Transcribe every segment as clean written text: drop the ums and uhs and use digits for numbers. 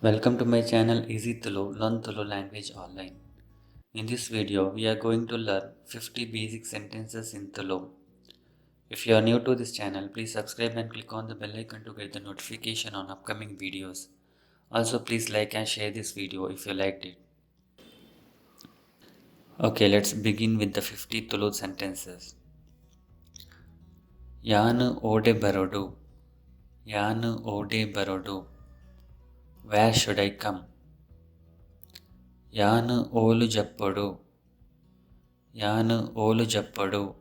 Welcome to my channel Easy Tulu, Learn Tulu language online. In this video, we are going to learn 50 basic sentences in Tulu. If you are new to this channel, please subscribe and click on the bell icon to get the notification on upcoming videos. Also, please like and share this video if you liked it. Okay, let's begin with the 50 Tulu sentences. Yanu ode baroDu. Yanu ode baroDu. Where should I come? Yanu olu jappodu. Yanu olu jappodu.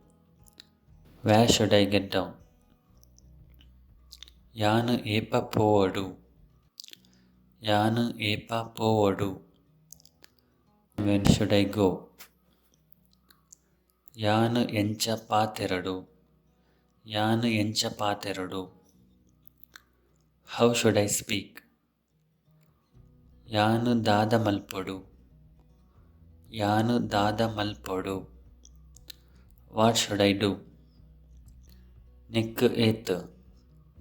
Where should I get down? Yanu epa povadu. Yanu epa povadu. When should I go? Yanu encha pateradu. Yanu encha pateradu. How should I speak? Yanu dAda malpodu. Yanu dAda malpodu. What should I do? Nekku etu.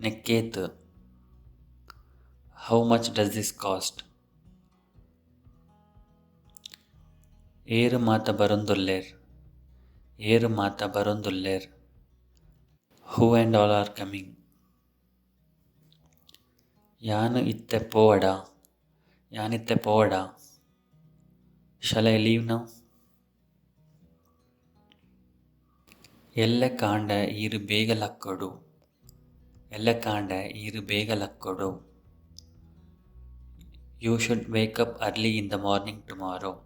Nekketu. How much does this cost? Eru mata baronduller. Eru mata baronduller. Who and all are coming? Yanu itte povada. Yanitte povada. Shall I leave now? Elle kanda iru bega lakkodu. Elle kanda iru bega lakkodu. You should wake up early in the morning tomorrow.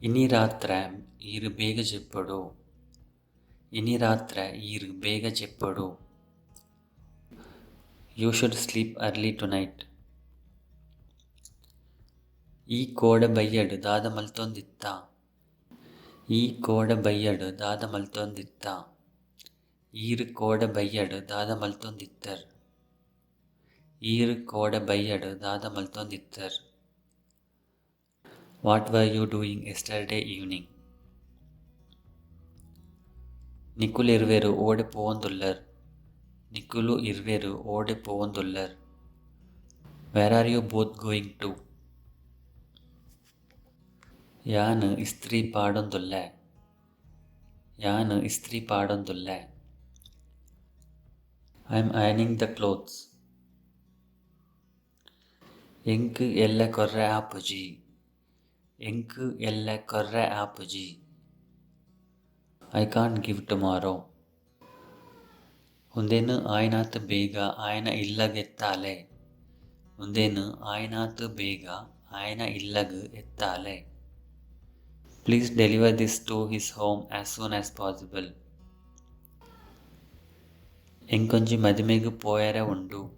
Ini ratra iru bega cheppodu. Ini ratra iru bega cheppodu. You should sleep early tonight. E kOdae bayyaD dAda maltonditta. E kOdae bayyaD dAda maltonditta. Iru kOdae bayyaD dAda maltondittar. Iru kOdae bayyaD dAda maltondittar. What were you doing yesterday evening? Nikulu irveru ode povondullar. Nikulu irveru ode povondullar. Where are you both going to? Yanu istri padondulla. Yanu istri padondulla. I am ironing the clothes. Enku elle korre aapuji. Enku elle korre aapuji. I can't give tomorrow. Undenu ayinathu bega ayina illagu ettale. Undenu ayinathu bega ayina illagu ettale. Please deliver this to his home as soon as possible. Enkonji madimegu poyare undu.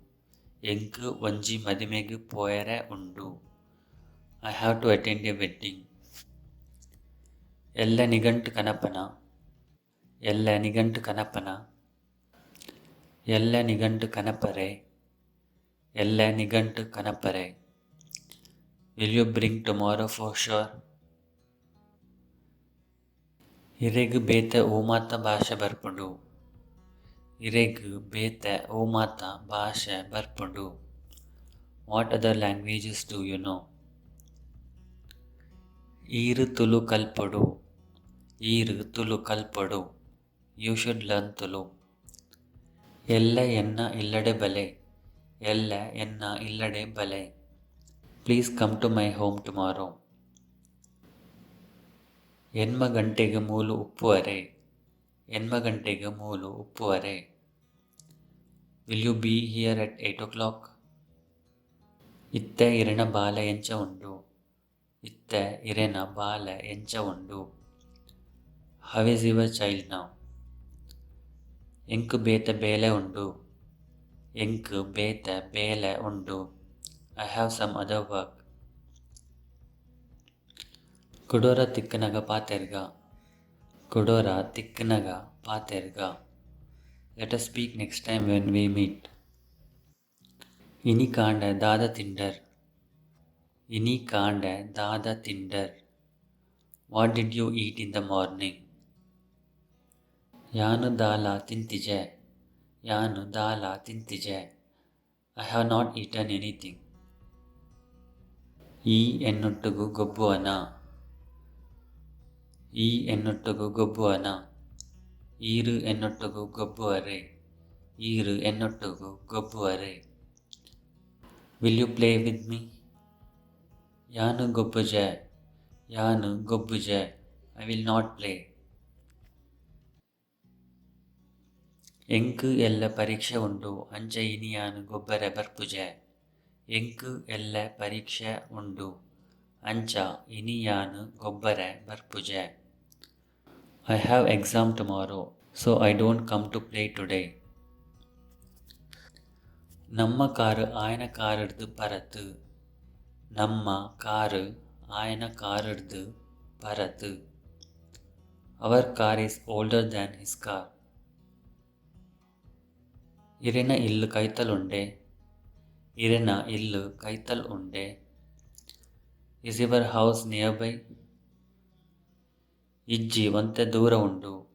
Enku onji madimegu poyare undu. I have to attend a wedding. Elle nigantu kanapana. Elle nigantu kanapana. Elle nigantu kanapare. Elle nigantu kanapare. Will you bring tomorrow for sure? Iregu beta omata bhasha barpundu. Iregu beta omata bhasha barpundu. What other languages do you know? Iru Tulu kalpodu. Iru Tulu kalpodu. You should learn Tulu. Elle enna illade bale. Elle enna illade bale. Please come to my home tomorrow. eNma gaNTeg mUlu uppuvare. eNma gaNTeg mUlu uppuvare. Will you be here at 8 o'clock? Itte irena bala encha undu. Itte irena bala encha undu. How is your child now? Enku beta bele undu. Enku beta bele undu. I have some other work. Kudora tikkanaga paterga. Kudora tikkanaga paterga. Let us speak next time when we meet. Ini kanda dAda tindar. Ini kanda dAda tindar. What did you eat in the morning? Yanu dala tintije. Yanu dala tintije. I have not eaten anything. ಈ ಎನ್ನೊಟ್ಟಿಗೂ ಗೊಬ್ಬುವನ. ಈ ಎನ್ನೊಟ್ಟಿಗೂ ಗೊಬ್ಬುವನ. ಈರು ಎನ್ನೊಟ್ಟಿಗೂ ಗೊಬ್ಬುವರೆ. ಈರು ಎನ್ನೊಟ್ಟಿಗೂ ಗೊಬ್ಬುವರೆ. Will you play with me? ಯಾನು ಗೊಬ್ಬುಜೆ. ಯಾನು ಗೊಬ್ಬುಜೆ. I will not play. ಎಂಕು ಎಲ್ಲ ಪರೀಕ್ಷೆ ಉಂಡು ಅಂಚ ಇನಿಯಾನು ಗೊಬ್ಬರೆ ಬರ್ಪುಜೆ. ಎಂಕು ಎಲ್ಲ ಪರೀಕ್ಷೆ ಉಂಡು ಅಂಚ ಇನಿಯಾನು ಗೊಬ್ಬರೆ ಬರ್ಪುಜೆ. I have exam tomorrow, so I don't come to play today. ನಮ್ಮ ಕಾರು ಆಯನ ಕಾರಿಡ್ದು ಪರತು. ನಮ್ಮ ಕಾರು ಆಯನ ಕಾರಿಡ್ದು ಪರತು. Our car is older than his car. irena illu kaital uNde. irena illu kaital uNde. Is your house nearby? ಇಜ್ಜಿ ಒಂತೆ ದೂರ ಉಂಡು.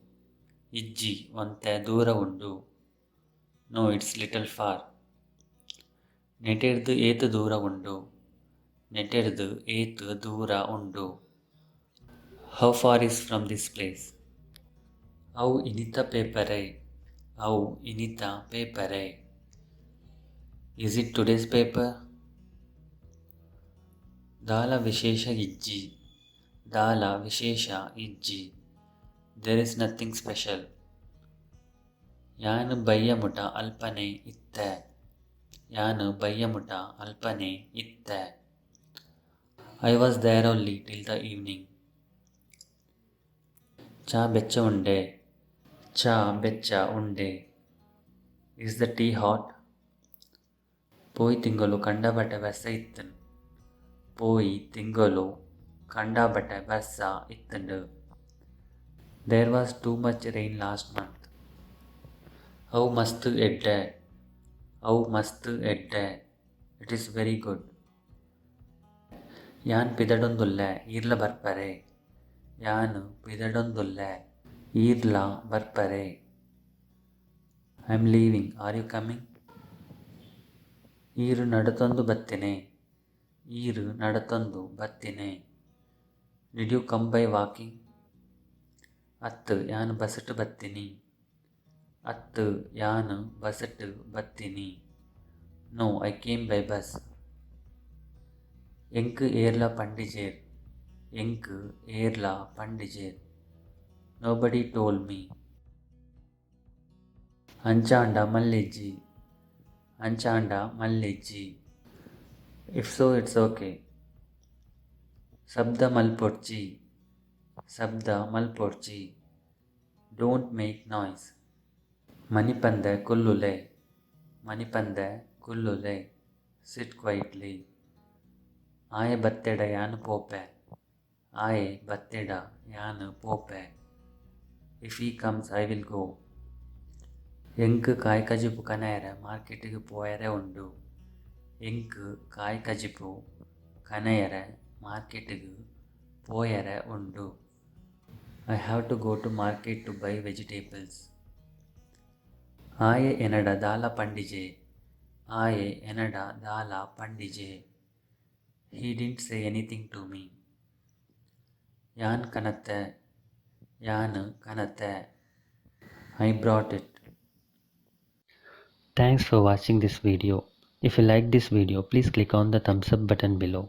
ಇಜ್ಜಿ ಒಂತೆ ದೂರ ಉಂಡು. No it's little far. ನೆಟೆರ್ದು ಏತು ದೂರ ಉಂಡು. ನೆಟೆರ್ದು ಏತು ದೂರ ಉಂಡು. How far is from this place? ಅವು ಇನಿತ ಪೇಪರೇ. ಅವು ಇನಿತ ಪೇಪರೇ. Is it today's paper? ದಾಲ ವಿಶೇಷ ಇಜ್ಜಿ. ದಾಲ ವಿಶೇಷ ಇಜ್ಜಿ. There is nothing special. ಯಾನು ಬಯ್ಯಮುಟ ಅಲ್ಪನೆ ಇತ್ತೆ. ಯಾನು ಬಯ್ಯಮುಟ ಅಲ್ಪನೆ ಇತ್ತೆ. I was there only till the evening. ಚಾ ಬೆಚ್ಚ ಉಂಡೆ. ಚಾ ಬೆಚ್ಚ ಉಂಡೆ. Is the tea hot? ಪೋಯ್ ತಿಂಗಳು ಕಂಡಬಟ್ಟೆ ಬೆಸ್ಸ ಇತ್ತನ್. ಪೋಯ್ ತಿಂಗಳು ಕಂಡಬಟ್ಟೆ ಬೆಸ್ಸ ಇತ್ತಂಡು. There was too much rain last month. ಅವು ಮಸ್ತ್ ಎಡ್ಡೆ. ಅವು ಮಸ್ತ್ ಎಡ್ಡೆ. It is very good. ಯಾನ್ ಪಿದಡೊಂದುಲ್ಲೆ ಈರ್ಲ ಬರ್ಪರೆ. ಯಾನು ಪಿದಡೊಂದುಲ್ಲೆ ಈರ್ಲ ಬರ್ಪರೆ. I am leaving. Are you coming? ಈರು ನಡತೊಂದು ಬತ್ತಿನೆ. ಈರು ನಡತೊಂದು ಬತ್ತಿನೆ. Did you come by walking? ಅತ್ತು ಯಾನು ಬಸಟು ಬತ್ತಿನಿ. ಅತ್ತು ಯಾನು ಬಸಟು ಬತ್ತಿನಿ. No I came by bus. ಎಂಕು ಏರ್ಲ ಪಂಡಿಜೇರ್. ಎಂಕು ಏರ್ಲ ಪಂಡಿಜೇರ್. Nobody toll me. ಅಂಚಾಂಡ ಮಲ್ಲಿಜ್ಜಿ. ಅಂಚಾಂಡ ಮಲ್ಲಿಜ್ಜಿ. If so it's okay. ಶಬ್ದ ಮಲ್ಪೊಡ್ಚಿ. ಶಬ್ದ ಮಲ್ಪೊಡ್ಚಿ. Don't make noise. ಮನಿಪಂದೆ ಕುಲ್ಲುಲೆ. ಮನಿಪಂದೆ ಕುಲ್ಲುಲೆ. Sit quietly. ಆಯೆ ಬತ್ತೆಡ ಯಾನು ಪೋಪೆ. ಆಯೆ ಬತ್ತೆಡ ಯಾನು ಪೋಪೆ. If he comes I will go. ಎಂಕು ಕಾಯಿ ಕಜಿಪು ಕನೆಯರೆ ಮಾರ್ಕೆಟಿಗೆ ಪೋಯರೆ ಉಂಡು. ಎಂಕು ಕಾಯಿ ಕಜಿಪು ಕನೆಯರೆ ಮಾರ್ಕೆಟಿಗೆ ಪೋಯರೆ ಉಂಡು. I have to go to market to buy vegetables. ಆಯೆ ಎನಡ ದಾಲ ಪಂಡಿಜೆ. ಆಯೆ ಎನಡ ದಾಲ ಪಂಡಿಜೆ. He didn't say anything to me. ಯಾನ್ ಕನತ್ತೆ. ಯಾನು ಕನತ್ತೆ. I brought it. Thanks for watching this video. If you like this video, please click on the thumbs up button below.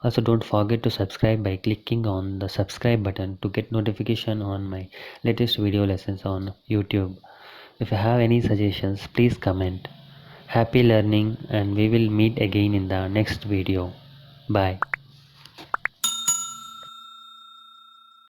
Also don't forget to subscribe by clicking on the subscribe button to get notification on my latest video lessons on YouTube. If you have any suggestions, please comment. Happy learning, and we will meet again in the next video. Bye.